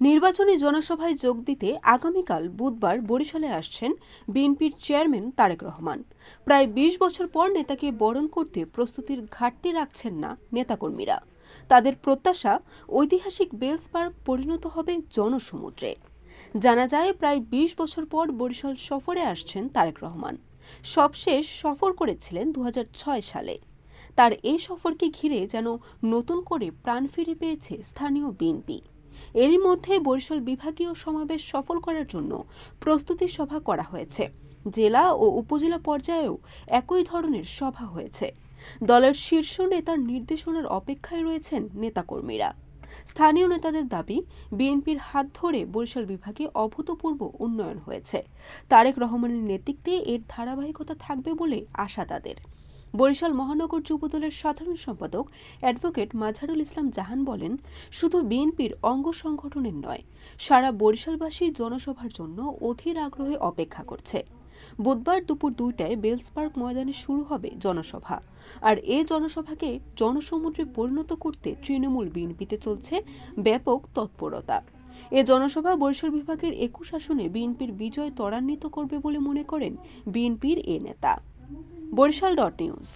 নির্বাচনী জনসভায় যোগ দিতে আগামীকাল বুধবার বরিশালে আসছেন বিএনপির চেয়ারম্যান তারেক রহমান। প্রায় ২০ বছর পর নেতাকে বরণ করতে প্রস্তুতির ঘাটতি রাখছেন না নেতাকর্মীরা। তাদের প্রত্যাশা, ঐতিহাসিক বেলস পার্ক পরিণত হবে জনসমুদ্রে। জানা যায়, প্রায় ২০ বছর পর বরিশাল সফরে আসছেন তারেক রহমান। সবশেষ সফর করেছিলেন ২০০৬ সালে। তার এই সফরকে ঘিরে যেন নতুন করে প্রাণ ফিরে পেয়েছে স্থানীয় বিএনপি। এরই মধ্যে বরিশাল বিভাগীয় সমাবেশ সফল করার জন্য প্রস্তুতি সভা করা হয়েছে। জেলা ও উপজেলা পর্যায়েও একই ধরনের সভা হয়েছে। দলের শীর্ষ নেতার নির্দেশনার অপেক্ষায় রয়েছেন নেতাকর্মীরা। স্থানীয় নেতাদের দাবি, বিএনপির হাত ধরে বরিশাল বিভাগে অভূতপূর্ব উন্নয়ন হয়েছে। তারেক রহমানের নেতৃত্বে এর ধারাবাহিকতা থাকবে বলে আশা তাদের। বরিশাল মহানগর যুবদলের সাধারণ সম্পাদক অ্যাডভোকেট মাঝহারুল ইসলাম জাহান বলেন, শুধু বিএনপির অঙ্গ সংগঠনের নয়, সারা বরিশালবাসী জনসভার জন্য অধীর আগ্রহে অপেক্ষা করছে। বুধবার দুপুর ২টায় বেলস পার্ক ময়দানে শুরু হবে জনসভা। আর এই জনসভাকে জনসমুদ্রে পরিণত করতে তৃণমূল বিএনপিতে চলছে ব্যাপক তৎপরতা। এ জনসভা বরিশাল বিভাগের ২১ আসনে বিএনপির বিজয় ত্বরান্বিত করবে বলে মনে করেন বিএনপির এ নেতা। বরিশাল.নিউজ।